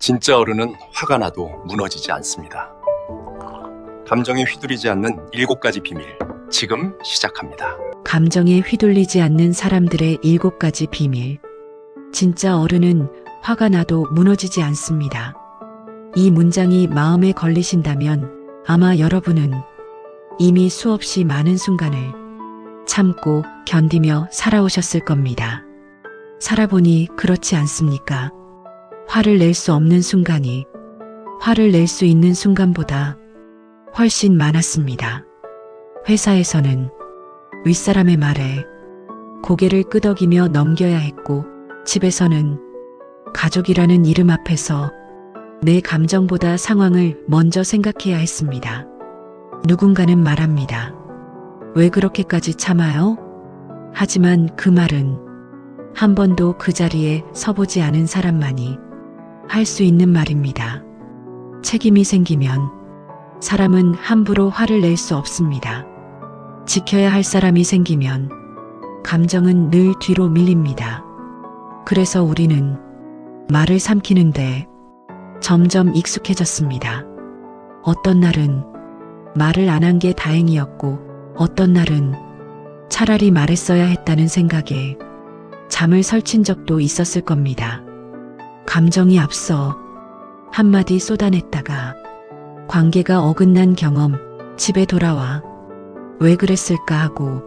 진짜 어른은 화가 나도 무너지지 않습니다. 감정에 휘둘리지 않는 7가지 비밀, 지금 시작합니다. 감정에 휘둘리지 않는 사람들의 7가지 비밀. 진짜 어른은 화가 나도 무너지지 않습니다. 이 문장이 마음에 걸리신다면 아마 여러분은 이미 수없이 많은 순간을 참고 견디며 살아오셨을 겁니다. 살아보니 그렇지 않습니까? 화를 낼 수 없는 순간이 화를 낼 수 있는 순간보다 훨씬 많았습니다. 회사에서는 윗사람의 말에 고개를 끄덕이며 넘겨야 했고, 집에서는 가족이라는 이름 앞에서 내 감정보다 상황을 먼저 생각해야 했습니다. 누군가는 말합니다. 왜 그렇게까지 참아요? 하지만 그 말은 한 번도 그 자리에 서보지 않은 사람만이 할 수 있는 말입니다. 책임이 생기면 사람은 함부로 화를 낼 수 없습니다. 지켜야 할 사람이 생기면 감정은 늘 뒤로 밀립니다. 그래서 우리는 말을 삼키는데 점점 익숙해졌습니다. 어떤 날은 말을 안 한 게 다행이었고, 어떤 날은 차라리 말했어야 했다는 생각에 잠을 설친 적도 있었을 겁니다. 감정이 앞서 한마디 쏟아냈다가 관계가 어긋난 경험, 집에 돌아와 왜 그랬을까 하고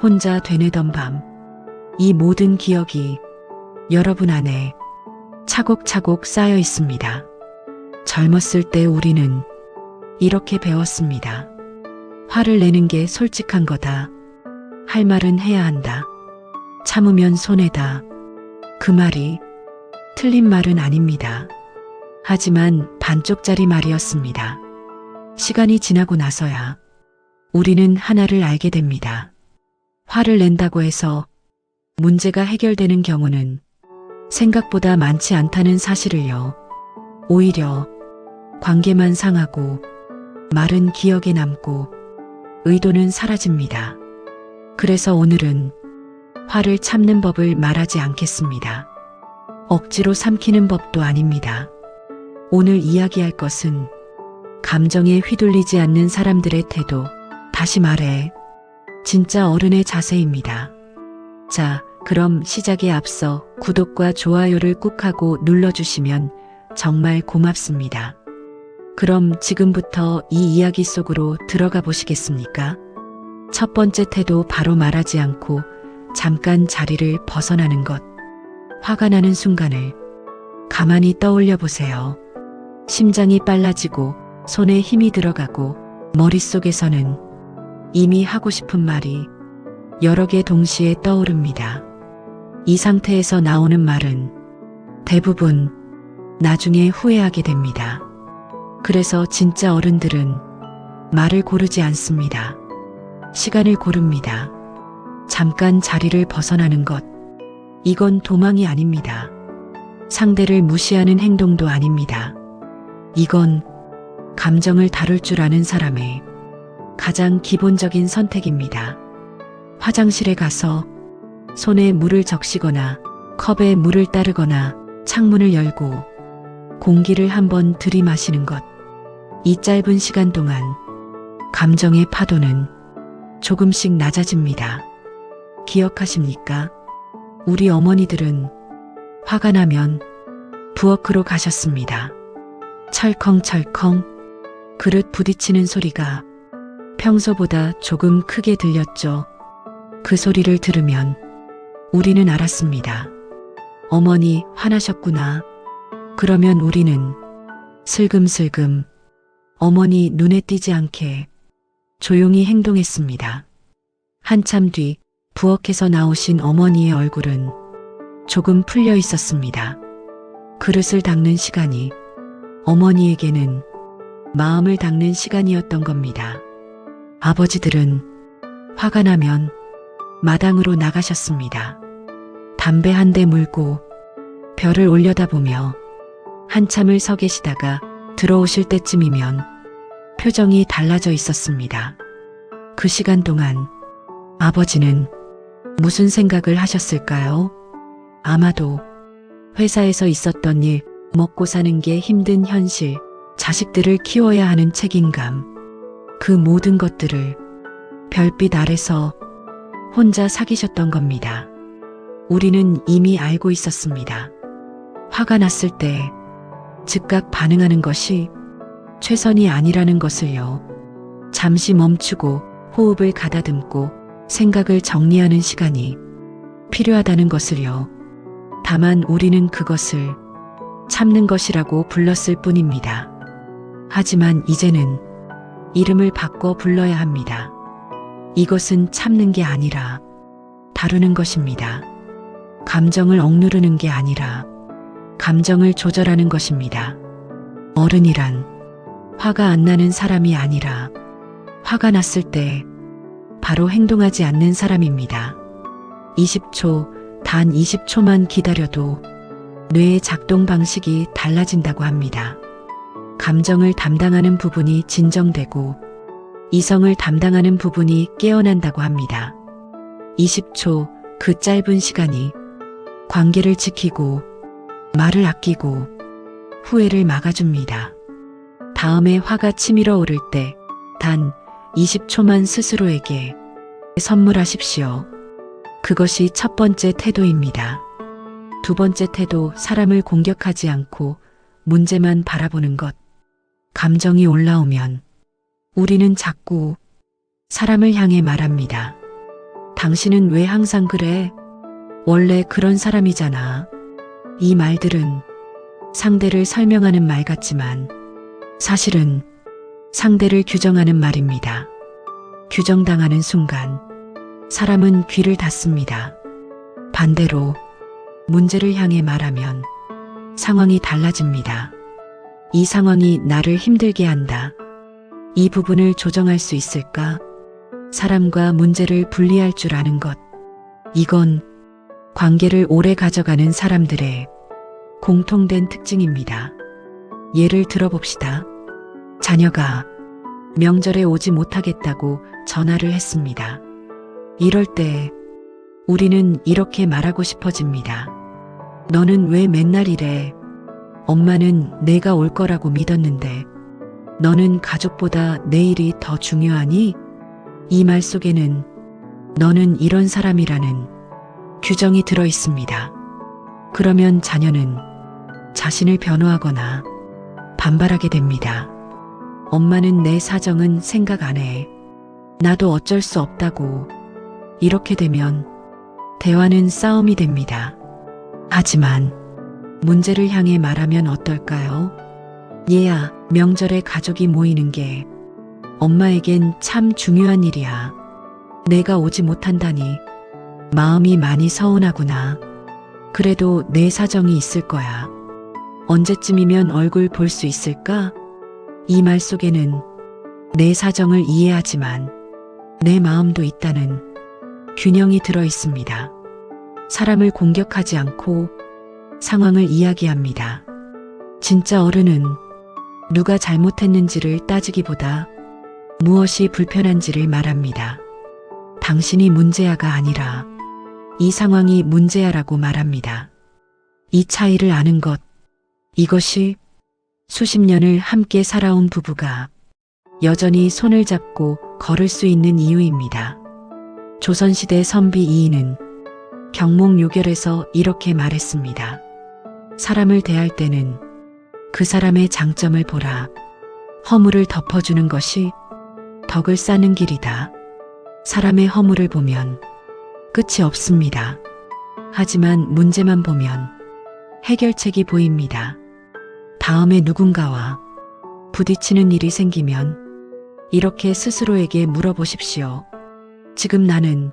혼자 되뇌던 밤, 이 모든 기억이 여러분 안에 차곡차곡 쌓여 있습니다. 젊었을 때 우리는 이렇게 배웠습니다. 화를 내는 게 솔직한 거다. 할 말은 해야 한다. 참으면 손해다. 그 말이 틀린 말은 아닙니다. 하지만 반쪽짜리 말이었습니다. 시간이 지나고 나서야 우리는 하나를 알게 됩니다. 화를 낸다고 해서 문제가 해결되는 경우는 생각보다 많지 않다는 사실을요. 오히려 관계만 상하고 말은 기억에 남고 의도는 사라집니다. 그래서 오늘은 화를 참는 법을 말하지 않겠습니다. 억지로 삼키는 법도 아닙니다. 오늘 이야기할 것은 감정에 휘둘리지 않는 사람들의 태도, 다시 말해 진짜 어른의 자세입니다. 자, 그럼 시작에 앞서 구독과 좋아요를 꾹 하고 눌러주시면 정말 고맙습니다. 그럼 지금부터 이 이야기 속으로 들어가 보시겠습니까? 첫 번째 태도, 바로 말하지 않고 잠깐 자리를 벗어나는 것. 화가 나는 순간을 가만히 떠올려 보세요. 심장이 빨라지고 손에 힘이 들어가고 머릿속에서는 이미 하고 싶은 말이 여러 개 동시에 떠오릅니다. 이 상태에서 나오는 말은 대부분 나중에 후회하게 됩니다. 그래서 진짜 어른들은 말을 고르지 않습니다. 시간을 고릅니다. 잠깐 자리를 벗어나는 것. 이건 도망이 아닙니다. 상대를 무시하는 행동도 아닙니다. 이건 감정을 다룰 줄 아는 사람의 가장 기본적인 선택입니다. 화장실에 가서 손에 물을 적시거나 컵에 물을 따르거나 창문을 열고 공기를 한번 들이마시는 것. 이 짧은 시간 동안 감정의 파도는 조금씩 낮아집니다. 기억하십니까? 우리 어머니들은 화가 나면 부엌으로 가셨습니다. 철컹철컹 그릇 부딪히는 소리가 평소보다 조금 크게 들렸죠. 그 소리를 들으면 우리는 알았습니다. 어머니 화나셨구나. 그러면 우리는 슬금슬금 어머니 눈에 띄지 않게 조용히 행동했습니다. 한참 뒤 부엌에서 나오신 어머니의 얼굴은 조금 풀려 있었습니다. 그릇을 닦는 시간이 어머니에게는 마음을 닦는 시간이었던 겁니다. 아버지들은 화가 나면 마당으로 나가셨습니다. 담배 한 대 물고 별을 올려다보며 한참을 서 계시다가 들어오실 때쯤이면 표정이 달라져 있었습니다. 그 시간 동안 아버지는 무슨 생각을 하셨을까요? 아마도 회사에서 있었던 일, 먹고 사는 게 힘든 현실, 자식들을 키워야 하는 책임감, 그 모든 것들을 별빛 아래서 혼자 사귀셨던 겁니다. 우리는 이미 알고 있었습니다. 화가 났을 때 즉각 반응하는 것이 최선이 아니라는 것을요. 잠시 멈추고 호흡을 가다듬고 생각을 정리하는 시간이 필요하다는 것을요. 다만 우리는 그것을 참는 것이라고 불렀을 뿐입니다. 하지만 이제는 이름을 바꿔 불러야 합니다. 이것은 참는 게 아니라 다루는 것입니다. 감정을 억누르는 게 아니라 감정을 조절하는 것입니다. 어른이란 화가 안 나는 사람이 아니라 화가 났을 때 바로 행동하지 않는 사람입니다. 20초, 단 20초만 기다려도 뇌의 작동 방식이 달라진다고 합니다. 감정을 담당하는 부분이 진정되고 이성을 담당하는 부분이 깨어난다고 합니다. 20초, 그 짧은 시간이 관계를 지키고 말을 아끼고 후회를 막아줍니다. 다음에 화가 치밀어 오를 때 단 20초만 스스로에게 선물하십시오. 그것이 첫 번째 태도입니다. 두 번째 태도, 사람을 공격하지 않고 문제만 바라보는 것. 감정이 올라오면 우리는 자꾸 사람을 향해 말합니다. 당신은 왜 항상 그래? 원래 그런 사람이잖아. 이 말들은 상대를 설명하는 말 같지만 사실은 상대를 규정하는 말입니다. 규정당하는 순간 사람은 귀를 닫습니다. 반대로 문제를 향해 말하면 상황이 달라집니다. 이 상황이 나를 힘들게 한다. 이 부분을 조정할 수 있을까? 사람과 문제를 분리할 줄 아는 것. 이건 관계를 오래 가져가는 사람들의 공통된 특징입니다. 예를 들어봅시다. 자녀가 명절에 오지 못하겠다고 전화를 했습니다. 이럴 때 우리는 이렇게 말하고 싶어집니다. 너는 왜 맨날 이래? 엄마는 내가 올 거라고 믿었는데 너는 가족보다 내일이 더 중요하니? 이 말 속에는 너는 이런 사람이라는 규정이 들어 있습니다. 그러면 자녀는 자신을 변호하거나 반발하게 됩니다. 엄마는 내 사정은 생각 안 해. 나도 어쩔 수 없다고. 이렇게 되면 대화는 싸움이 됩니다. 하지만 문제를 향해 말하면 어떨까요? 얘야, 명절에 가족이 모이는 게 엄마에겐 참 중요한 일이야. 내가 오지 못한다니 마음이 많이 서운하구나. 그래도 내 사정이 있을 거야. 언제쯤이면 얼굴 볼 수 있을까? 이 말 속에는 내 사정을 이해하지만 내 마음도 있다는 균형이 들어 있습니다. 사람을 공격하지 않고 상황을 이야기합니다. 진짜 어른은 누가 잘못했는지를 따지기보다 무엇이 불편한지를 말합니다. 당신이 문제야가 아니라 이 상황이 문제야라고 말합니다. 이 차이를 아는 것, 이것이 수십 년을 함께 살아온 부부가 여전히 손을 잡고 걸을 수 있는 이유입니다. 조선시대 선비 이인은 경몽요결에서 이렇게 말했습니다. 사람을 대할 때는 그 사람의 장점을 보라. 허물을 덮어주는 것이 덕을 쌓는 길이다. 사람의 허물을 보면 끝이 없습니다. 하지만 문제만 보면 해결책이 보입니다. 다음에 누군가와 부딪히는 일이 생기면 이렇게 스스로에게 물어보십시오. 지금 나는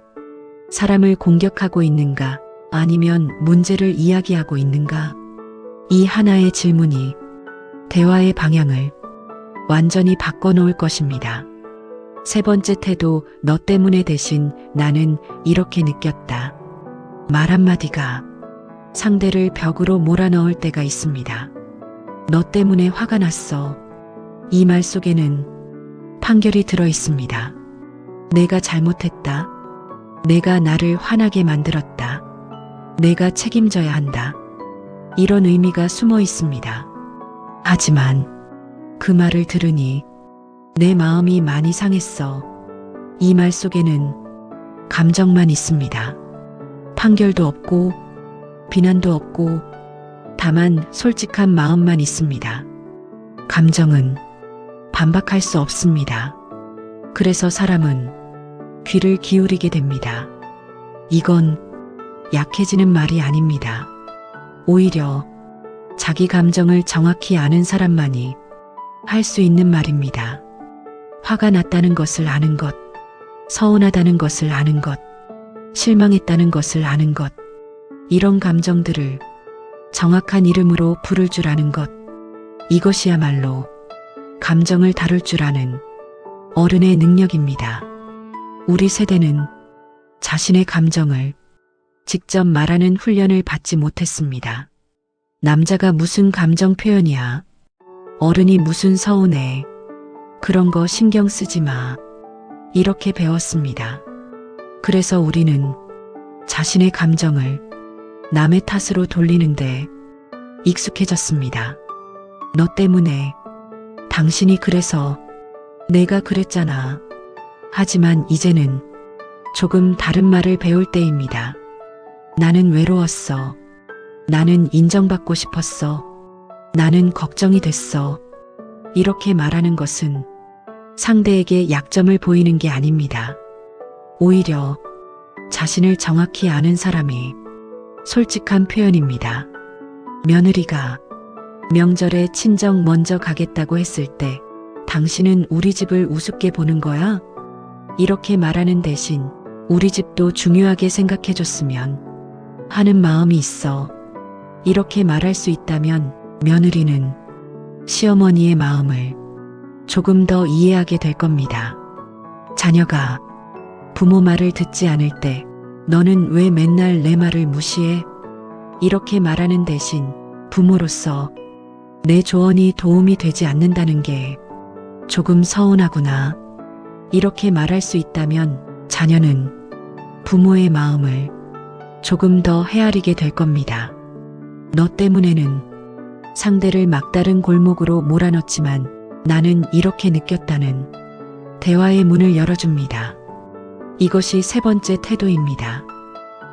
사람을 공격하고 있는가? 아니면 문제를 이야기하고 있는가? 이 하나의 질문이 대화의 방향을 완전히 바꿔놓을 것입니다. 세 번째 태도, 너 때문에 대신 나는 이렇게 느꼈다. 말 한마디가 상대를 벽으로 몰아넣을 때가 있습니다. 너 때문에 화가 났어. 이 말 속에는 판결이 들어 있습니다. 내가 잘못했다. 내가 나를 화나게 만들었다. 내가 책임져야 한다. 이런 의미가 숨어 있습니다. 하지만 그 말을 들으니 내 마음이 많이 상했어. 이 말 속에는 감정만 있습니다. 판결도 없고 비난도 없고 다만 솔직한 마음만 있습니다. 감정은 반박할 수 없습니다. 그래서 사람은 귀를 기울이게 됩니다. 이건 약해지는 말이 아닙니다. 오히려 자기 감정을 정확히 아는 사람만이 할 수 있는 말입니다. 화가 났다는 것을 아는 것, 서운하다는 것을 아는 것, 실망했다는 것을 아는 것, 이런 감정들을 정확한 이름으로 부를 줄 아는 것, 이것이야말로 감정을 다룰 줄 아는 어른의 능력입니다. 우리 세대는 자신의 감정을 직접 말하는 훈련을 받지 못했습니다. 남자가 무슨 감정 표현이야? 어른이 무슨 서운해? 그런 거 신경 쓰지 마. 이렇게 배웠습니다. 그래서 우리는 자신의 감정을 남의 탓으로 돌리는데 익숙해졌습니다. 너 때문에, 당신이 그래서, 내가 그랬잖아. 하지만 이제는 조금 다른 말을 배울 때입니다. 나는 외로웠어. 나는 인정받고 싶었어. 나는 걱정이 됐어. 이렇게 말하는 것은 상대에게 약점을 보이는 게 아닙니다. 오히려 자신을 정확히 아는 사람이 솔직한 표현입니다. 며느리가 명절에 친정 먼저 가겠다고 했을 때 당신은 우리 집을 우습게 보는 거야? 이렇게 말하는 대신 우리 집도 중요하게 생각해줬으면 하는 마음이 있어. 이렇게 말할 수 있다면 며느리는 시어머니의 마음을 조금 더 이해하게 될 겁니다. 자녀가 부모 말을 듣지 않을 때 너는 왜 맨날 내 말을 무시해? 이렇게 말하는 대신 부모로서 내 조언이 도움이 되지 않는다는 게 조금 서운하구나. 이렇게 말할 수 있다면 자녀는 부모의 마음을 조금 더 헤아리게 될 겁니다. 너 때문에는 상대를 막다른 골목으로 몰아넣지만 나는 이렇게 느꼈다는 대화의 문을 열어줍니다. 이것이 세 번째 태도입니다.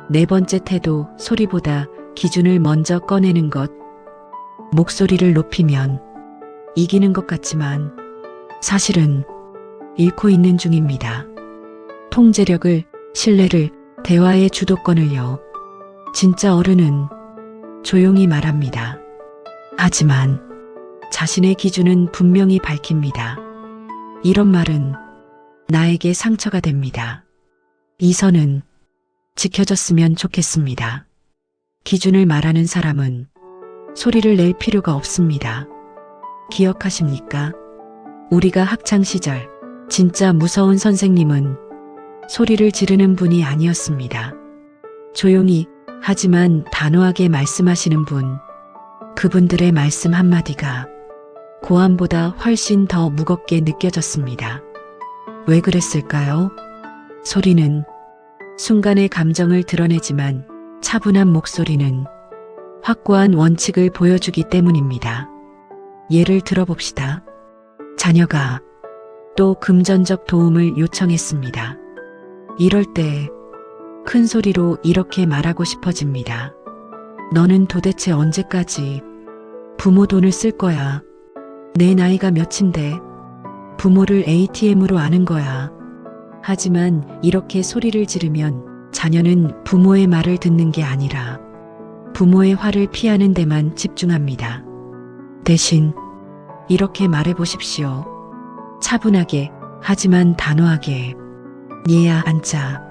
네 번째 태도, 소리보다 기준을 먼저 꺼내는 것. 목소리를 높이면 이기는 것 같지만 사실은 잃고 있는 중입니다. 통제력을, 신뢰를, 대화의 주도권을요. 진짜 어른은 조용히 말합니다. 하지만 자신의 기준은 분명히 밝힙니다. 이런 말은 나에게 상처가 됩니다. 이 선은 지켜졌으면 좋겠습니다. 기준을 말하는 사람은 소리를 낼 필요가 없습니다. 기억하십니까? 우리가 학창시절 진짜 무서운 선생님은 소리를 지르는 분이 아니었습니다. 조용히 하지만 단호하게 말씀하시는 분. 그분들의 말씀 한마디가 고함보다 훨씬 더 무겁게 느껴졌습니다. 왜 그랬을까요? 소리는 순간의 감정을 드러내지만 차분한 목소리는 확고한 원칙을 보여주기 때문입니다. 예를 들어봅시다. 자녀가 또 금전적 도움을 요청했습니다. 이럴 때 큰 소리로 이렇게 말하고 싶어집니다. 너는 도대체 언제까지 부모 돈을 쓸 거야? 내 나이가 몇인데 부모를 ATM으로 아는 거야. 하지만 이렇게 소리를 지르면 자녀는 부모의 말을 듣는 게 아니라 부모의 화를 피하는 데만 집중합니다. 대신 이렇게 말해 보십시오. 차분하게 하지만 단호하게. 얘야, 앉아.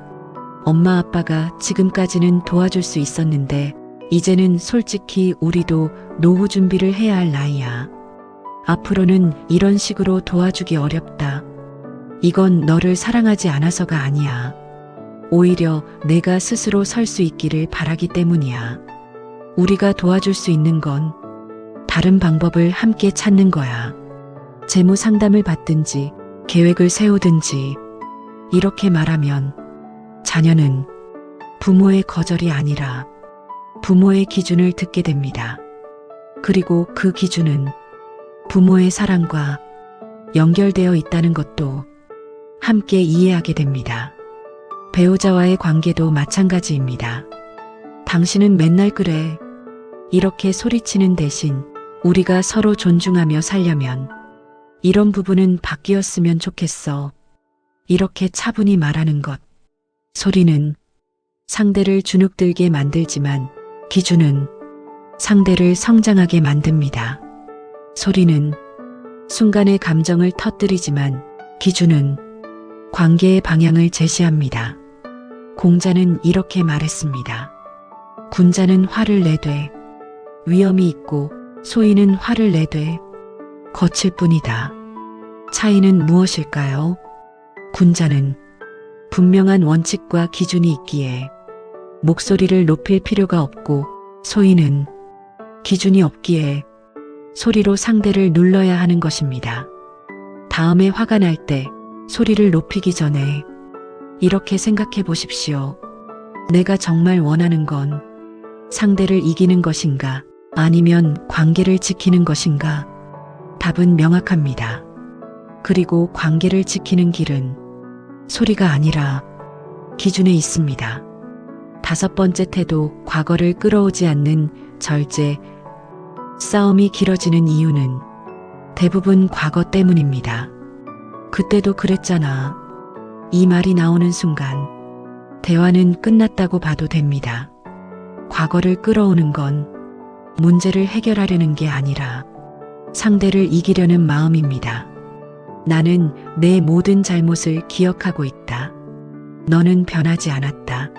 엄마 아빠가 지금까지는 도와줄 수 있었는데 이제는 솔직히 우리도 노후 준비를 해야 할 나이야. 앞으로는 이런 식으로 도와주기 어렵다. 이건 너를 사랑하지 않아서가 아니야. 오히려 내가 스스로 설 수 있기를 바라기 때문이야. 우리가 도와줄 수 있는 건 다른 방법을 함께 찾는 거야. 재무 상담을 받든지 계획을 세우든지. 이렇게 말하면 자녀는 부모의 거절이 아니라 부모의 기준을 듣게 됩니다. 그리고 그 기준은 부모의 사랑과 연결되어 있다는 것도 함께 이해하게 됩니다. 배우자와의 관계도 마찬가지입니다. 당신은 맨날 그래. 이렇게 소리치는 대신 우리가 서로 존중하며 살려면 이런 부분은 바뀌었으면 좋겠어. 이렇게 차분히 말하는 것. 소리는 상대를 주눅들게 만들지만 기준은 상대를 성장하게 만듭니다. 소리는 순간의 감정을 터뜨리지만 기준은 관계의 방향을 제시합니다. 공자는 이렇게 말했습니다. 군자는 화를 내되 위험이 있고 소인은 화를 내되 거칠 뿐이다. 차이는 무엇일까요? 군자는 분명한 원칙과 기준이 있기에 목소리를 높일 필요가 없고 소인은 기준이 없기에 소리로 상대를 눌러야 하는 것입니다. 다음에 화가 날 때 소리를 높이기 전에 이렇게 생각해 보십시오. 내가 정말 원하는 건 상대를 이기는 것인가 아니면 관계를 지키는 것인가? 답은 명확합니다. 그리고 관계를 지키는 길은 소리가 아니라 기준에 있습니다. 5번째 태도, 과거를 끌어오지 않는 절제. 싸움이 길어지는 이유는 대부분 과거 때문입니다. 그때도 그랬잖아. 이 말이 나오는 순간 대화는 끝났다고 봐도 됩니다. 과거를 끌어오는 건 문제를 해결하려는 게 아니라 상대를 이기려는 마음입니다. 나는 내 모든 잘못을 기억하고 있다. 너는 변하지 않았다.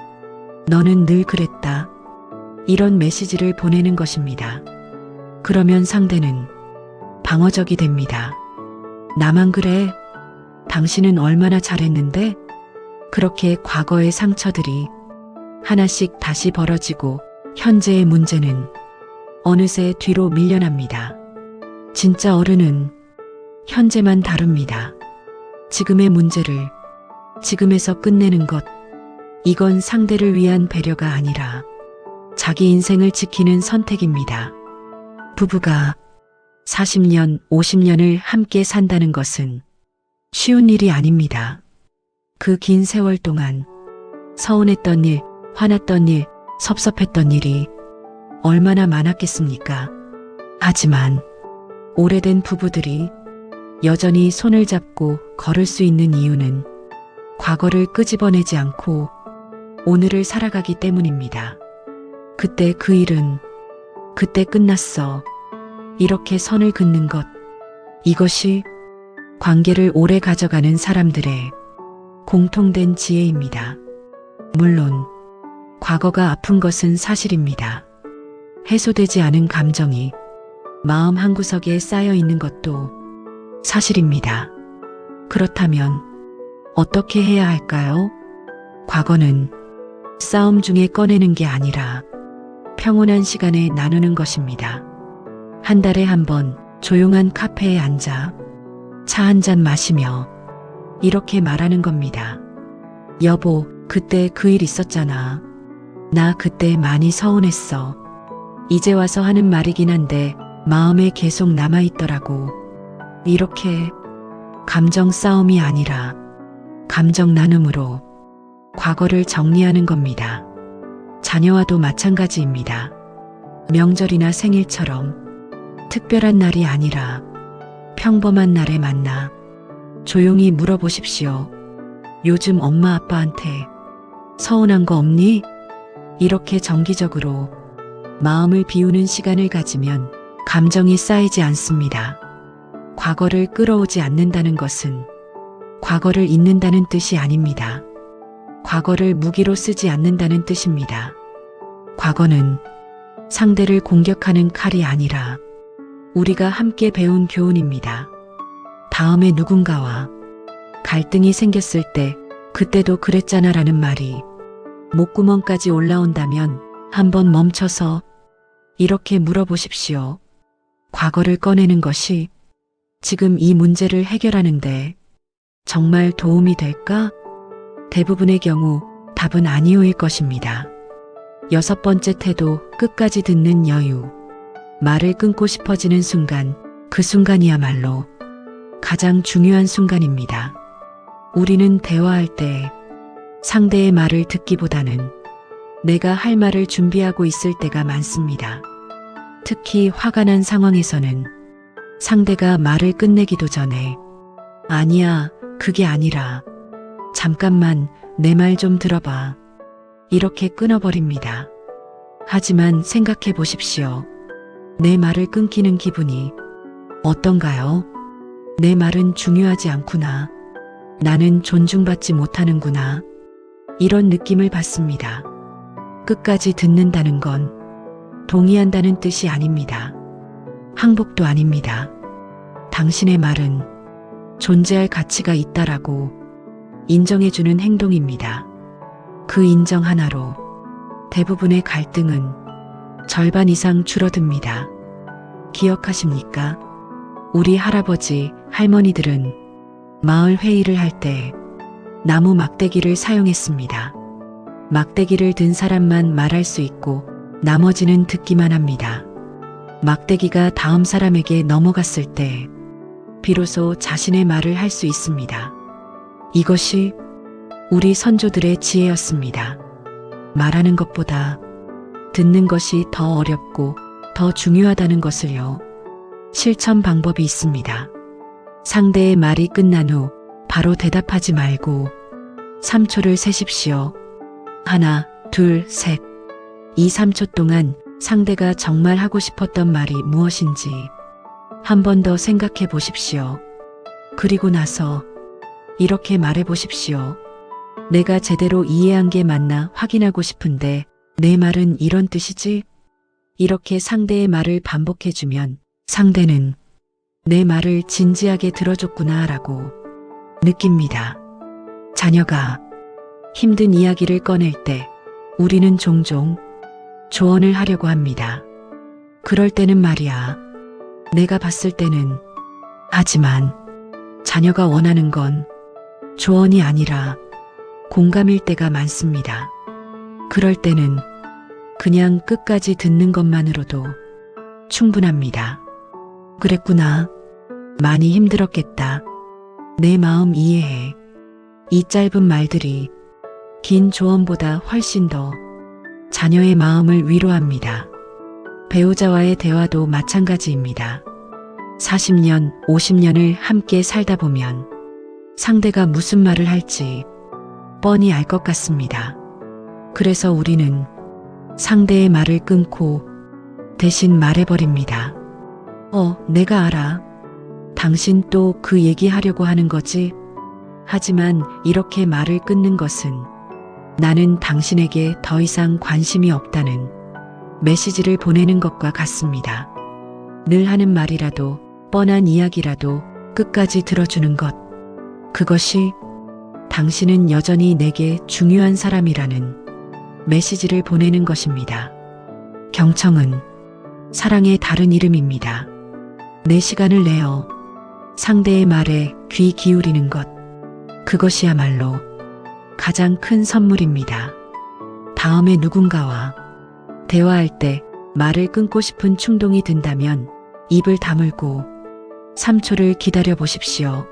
너는 늘 그랬다. 이런 메시지를 보내는 것입니다. 그러면 상대는 방어적이 됩니다. 나만 그래? 당신은 얼마나 잘했는데? 그렇게 과거의 상처들이 하나씩 다시 벌어지고 현재의 문제는 어느새 뒤로 밀려납니다. 진짜 어른은 현재만 다룹니다. 지금의 문제를 지금에서 끝내는 것. 이건 상대를 위한 배려가 아니라 자기 인생을 지키는 선택입니다. 부부가 40년, 50년을 함께 산다는 것은 쉬운 일이 아닙니다. 그 긴 세월 동안 서운했던 일, 화났던 일, 섭섭했던 일이 얼마나 많았겠습니까? 하지만 오래된 부부들이 여전히 손을 잡고 걸을 수 있는 이유는 과거를 끄집어내지 않고 오늘을 살아가기 때문입니다. 그때 그 일은 그때 끝났어. 이렇게 선을 긋는 것. 이것이 관계를 오래 가져가는 사람들의 공통된 지혜입니다. 물론 과거가 아픈 것은 사실입니다. 해소되지 않은 감정이 마음 한구석에 쌓여 있는 것도 사실입니다. 그렇다면 어떻게 해야 할까요? 과거는 싸움 중에 꺼내는 게 아니라 평온한 시간에 나누는 것입니다. 한 달에 한 번 조용한 카페에 앉아 차 한 잔 마시며 이렇게 말하는 겁니다. 여보, 그때 그 일 있었잖아. 나 그때 많이 서운했어. 이제 와서 하는 말이긴 한데 마음에 계속 남아있더라고. 이렇게 감정 싸움이 아니라 감정 나눔으로 과거를 정리하는 겁니다. 자녀와도 마찬가지입니다. 명절이나 생일처럼 특별한 날이 아니라 평범한 날에 만나 조용히 물어보십시오. 요즘 엄마 아빠한테 서운한 거 없니? 이렇게 정기적으로 마음을 비우는 시간을 가지면 감정이 쌓이지 않습니다. 과거를 끌어오지 않는다는 것은 과거를 잊는다는 뜻이 아닙니다. 과거를 무기로 쓰지 않는다는 뜻입니다. 과거는 상대를 공격하는 칼이 아니라 우리가 함께 배운 교훈입니다. 다음에 누군가와 갈등이 생겼을 때 그때도 그랬잖아 라는 말이 목구멍까지 올라온다면 한번 멈춰서 이렇게 물어보십시오. 과거를 꺼내는 것이 지금 이 문제를 해결하는데 정말 도움이 될까? 대부분의 경우 답은 아니오일 것입니다. 6번째 태도, 끝까지 듣는 여유. 말을 끊고 싶어지는 순간, 그 순간이야말로 가장 중요한 순간입니다. 우리는 대화할 때 상대의 말을 듣기보다는 내가 할 말을 준비하고 있을 때가 많습니다. 특히 화가 난 상황에서는 상대가 말을 끝내기도 전에 아니야, 그게 아니라 잠깐만 내 말 좀 들어봐. 이렇게 끊어버립니다. 하지만 생각해 보십시오. 내 말을 끊기는 기분이 어떤가요? 내 말은 중요하지 않구나. 나는 존중받지 못하는구나. 이런 느낌을 받습니다. 끝까지 듣는다는 건 동의한다는 뜻이 아닙니다. 항복도 아닙니다. 당신의 말은 존재할 가치가 있다라고 인정해주는 행동입니다. 그 인정 하나로 대부분의 갈등은 절반 이상 줄어듭니다. 기억하십니까? 우리 할아버지, 할머니들은 마을 회의를 할 때 나무 막대기를 사용했습니다. 막대기를 든 사람만 말할 수 있고 나머지는 듣기만 합니다. 막대기가 다음 사람에게 넘어갔을 때 비로소 자신의 말을 할 수 있습니다. 이것이 우리 선조들의 지혜였습니다. 말하는 것보다 듣는 것이 더 어렵고 더 중요하다는 것을요. 실천 방법이 있습니다. 상대의 말이 끝난 후 바로 대답하지 말고 3초를 세십시오. 하나, 둘, 셋. 이 3초 동안 상대가 정말 하고 싶었던 말이 무엇인지 한 번 더 생각해 보십시오. 그리고 나서 이렇게 말해 보십시오. 내가 제대로 이해한 게 맞나 확인하고 싶은데 내 말은 이런 뜻이지? 이렇게 상대의 말을 반복해주면 상대는 내 말을 진지하게 들어줬구나 라고 느낍니다. 자녀가 힘든 이야기를 꺼낼 때 우리는 종종 조언을 하려고 합니다. 그럴 때는 말이야. 내가 봤을 때는. 하지만 자녀가 원하는 건 조언이 아니라 공감일 때가 많습니다. 그럴 때는 그냥 끝까지 듣는 것만으로도 충분합니다. 그랬구나. 많이 힘들었겠다. 내 마음 이해해. 이 짧은 말들이 긴 조언보다 훨씬 더 자녀의 마음을 위로합니다. 배우자와의 대화도 마찬가지입니다. 40년, 50년을 함께 살다 보면 상대가 무슨 말을 할지 뻔히 알 것 같습니다. 그래서 우리는 상대의 말을 끊고 대신 말해버립니다. 내가 알아. 당신 또 그 얘기하려고 하는 거지? 하지만 이렇게 말을 끊는 것은 나는 당신에게 더 이상 관심이 없다는 메시지를 보내는 것과 같습니다. 늘 하는 말이라도 뻔한 이야기라도 끝까지 들어주는 것. 그것이 당신은 여전히 내게 중요한 사람이라는 메시지를 보내는 것입니다. 경청은 사랑의 다른 이름입니다. 내 시간을 내어 상대의 말에 귀 기울이는 것. 그것이야말로 가장 큰 선물입니다. 다음에 누군가와 대화할 때 말을 끊고 싶은 충동이 든다면 입을 다물고 3초를 기다려 보십시오.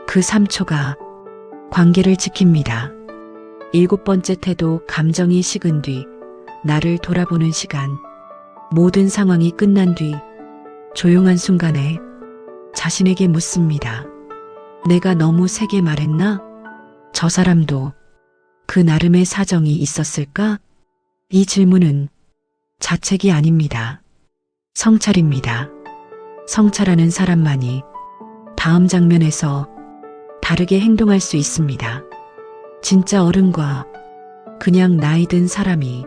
그 3초가 관계를 지킵니다. 7번째 태도, 감정이 식은 뒤 나를 돌아보는 시간. 모든 상황이 끝난 뒤 조용한 순간에 자신에게 묻습니다. 내가 너무 세게 말했나? 저 사람도 그 나름의 사정이 있었을까? 이 질문은 자책이 아닙니다. 성찰입니다. 성찰하는 사람만이 다음 장면에서 다르게 행동할 수 있습니다. 진짜 어른과 그냥 나이 든 사람이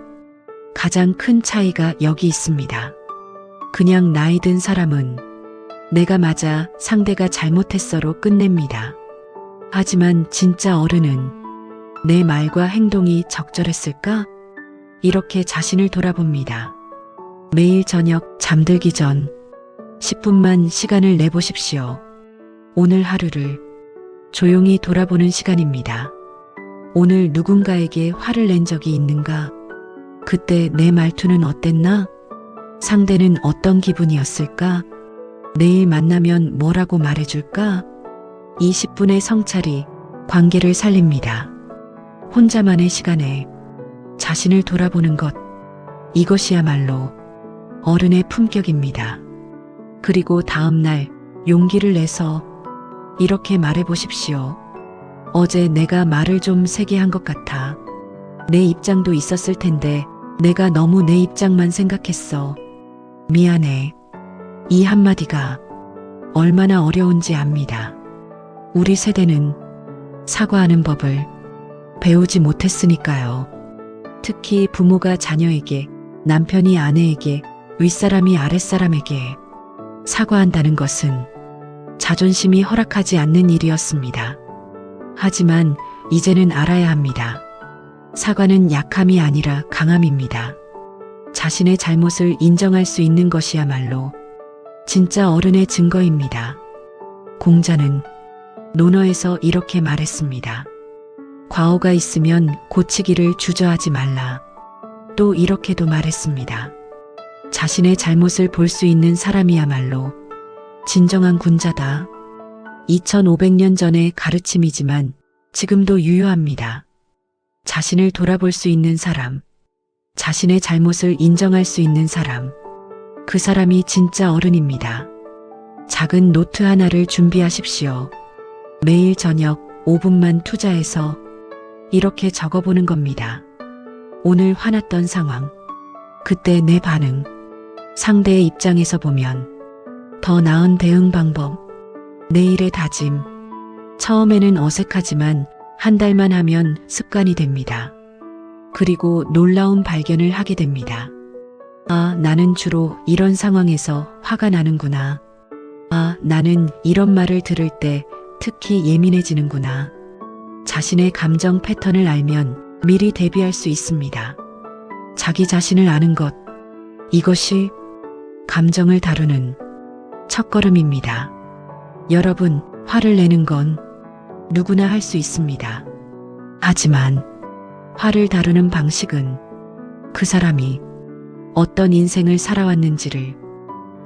가장 큰 차이가 여기 있습니다. 그냥 나이 든 사람은 내가 맞아, 상대가 잘못했어로 끝냅니다. 하지만 진짜 어른은 내 말과 행동이 적절했을까? 이렇게 자신을 돌아봅니다. 매일 저녁 잠들기 전 10분만 시간을 내보십시오. 오늘 하루를 조용히 돌아보는 시간입니다. 오늘 누군가에게 화를 낸 적이 있는가? 그때 내 말투는 어땠나? 상대는 어떤 기분이었을까? 내일 만나면 뭐라고 말해줄까? 20분의 성찰이 관계를 살립니다. 혼자만의 시간에 자신을 돌아보는 것, 이것이야말로 어른의 품격입니다. 그리고 다음날 용기를 내서 이렇게 말해보십시오. 어제 내가 말을 좀 세게 한 것 같아. 내 입장도 있었을 텐데 내가 너무 내 입장만 생각했어. 미안해. 이 한마디가 얼마나 어려운지 압니다. 우리 세대는 사과하는 법을 배우지 못했으니까요. 특히 부모가 자녀에게, 남편이 아내에게, 윗사람이 아랫사람에게 사과한다는 것은 자존심이 허락하지 않는 일이었습니다. 하지만 이제는 알아야 합니다. 사과는 약함이 아니라 강함입니다. 자신의 잘못을 인정할 수 있는 것이야말로 진짜 어른의 증거입니다. 공자는 논어에서 이렇게 말했습니다. 과오가 있으면 고치기를 주저하지 말라. 또 이렇게도 말했습니다. 자신의 잘못을 볼 수 있는 사람이야말로 진정한 군자다. 2500년 전의 가르침이지만 지금도 유효합니다. 자신을 돌아볼 수 있는 사람, 자신의 잘못을 인정할 수 있는 사람, 그 사람이 진짜 어른입니다. 작은 노트 하나를 준비하십시오. 매일 저녁 5분만 투자해서 이렇게 적어보는 겁니다. 오늘 화났던 상황, 그때 내 반응, 상대의 입장에서 보면 더 나은 대응 방법, 내일의 다짐. 처음에는 어색하지만 한 달만 하면 습관이 됩니다. 그리고 놀라운 발견을 하게 됩니다. 아, 나는 주로 이런 상황에서 화가 나는구나. 아, 나는 이런 말을 들을 때 특히 예민해지는구나. 자신의 감정 패턴을 알면 미리 대비할 수 있습니다. 자기 자신을 아는 것, 이것이 감정을 다루는 첫걸음입니다. 여러분, 화를 내는 건 누구나 할 수 있습니다. 하지만 화를 다루는 방식은 그 사람이 어떤 인생을 살아왔는지를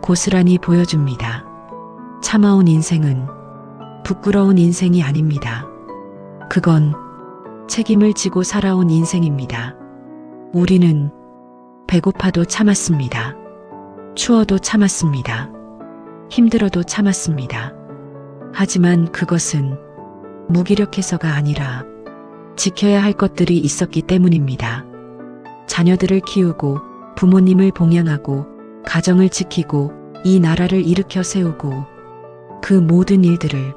고스란히 보여줍니다. 참아온 인생은 부끄러운 인생이 아닙니다. 그건 책임을 지고 살아온 인생입니다. 우리는 배고파도 참았습니다. 추워도 참았습니다. 힘들어도 참았습니다. 하지만 그것은 무기력해서가 아니라 지켜야 할 것들이 있었기 때문입니다. 자녀들을 키우고 부모님을 봉양하고 가정을 지키고 이 나라를 일으켜 세우고 그 모든 일들을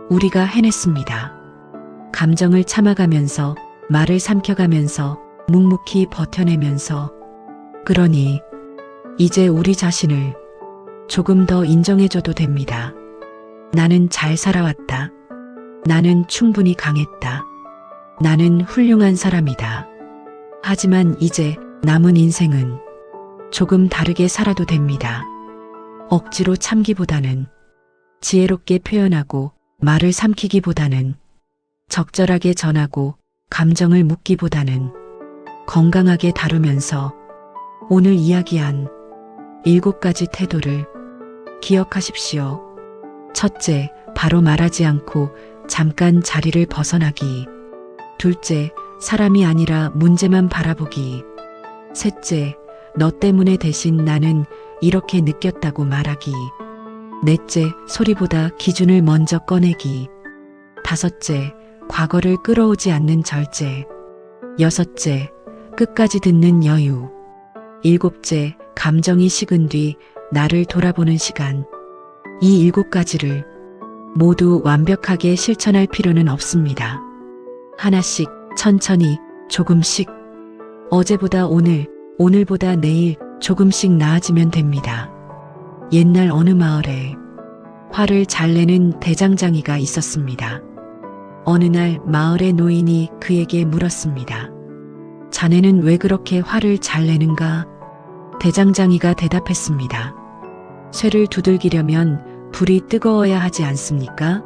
우리가 해냈습니다. 감정을 참아가면서 말을 삼켜가면서 묵묵히 버텨내면서 그러니 이제 우리 자신을 조금 더 인정해줘도 됩니다. 나는 잘 살아왔다. 나는 충분히 강했다. 나는 훌륭한 사람이다. 하지만 이제 남은 인생은 조금 다르게 살아도 됩니다. 억지로 참기보다는 지혜롭게 표현하고 말을 삼키기보다는 적절하게 전하고 감정을 묻기보다는 건강하게 다루면서 오늘 이야기한 7가지 태도를 기억하십시오. 첫째, 바로 말하지 않고 잠깐 자리를 벗어나기. 둘째, 사람이 아니라 문제만 바라보기. 셋째, 너 때문에 대신 나는 이렇게 느꼈다고 말하기. 넷째, 소리보다 기준을 먼저 꺼내기. 다섯째, 과거를 끌어오지 않는 절제. 여섯째, 끝까지 듣는 여유. 일곱째, 감정이 식은 뒤 나를 돌아보는 시간. 이 7가지를 모두 완벽하게 실천할 필요는 없습니다. 하나씩, 천천히, 조금씩. 어제보다 오늘, 오늘보다 내일 조금씩 나아지면 됩니다. 옛날 어느 마을에 화를 잘 내는 대장장이가 있었습니다. 어느 날 마을의 노인이 그에게 물었습니다. 자네는 왜 그렇게 화를 잘 내는가? 대장장이가 대답했습니다. 쇠를 두들기려면 불이 뜨거워야 하지 않습니까?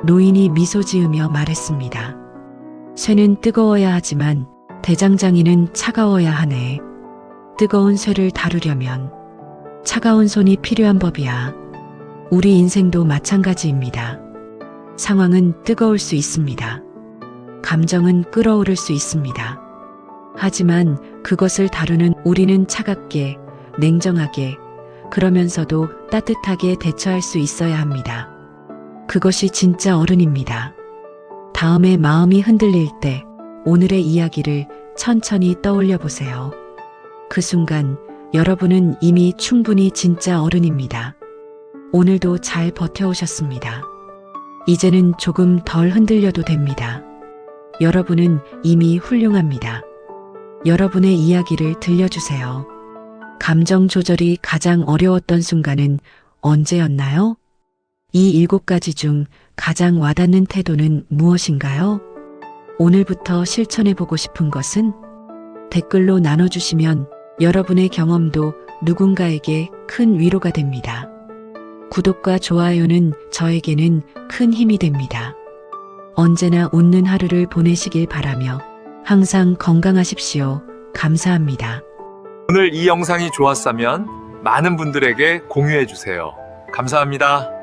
노인이 미소 지으며 말했습니다. 쇠는 뜨거워야 하지만 대장장이는 차가워야 하네. 뜨거운 쇠를 다루려면 차가운 손이 필요한 법이야. 우리 인생도 마찬가지입니다. 상황은 뜨거울 수 있습니다. 감정은 끓어오를 수 있습니다. 하지만 그것을 다루는 우리는 차갑게, 냉정하게, 그러면서도 따뜻하게 대처할 수 있어야 합니다. 그것이 진짜 어른입니다. 다음에 마음이 흔들릴 때 오늘의 이야기를 천천히 떠올려 보세요. 그 순간 여러분은 이미 충분히 진짜 어른입니다. 오늘도 잘 버텨오셨습니다. 이제는 조금 덜 흔들려도 됩니다. 여러분은 이미 훌륭합니다. 여러분의 이야기를 들려주세요. 감정 조절이 가장 어려웠던 순간은 언제였나요? 이 7가지 중 가장 와닿는 태도는 무엇인가요? 오늘부터 실천해보고 싶은 것은? 댓글로 나눠주시면 여러분의 경험도 누군가에게 큰 위로가 됩니다. 구독과 좋아요는 저에게는 큰 힘이 됩니다. 언제나 웃는 하루를 보내시길 바라며 항상 건강하십시오. 감사합니다. 오늘 이 영상이 좋았다면 많은 분들에게 공유해 주세요. 감사합니다.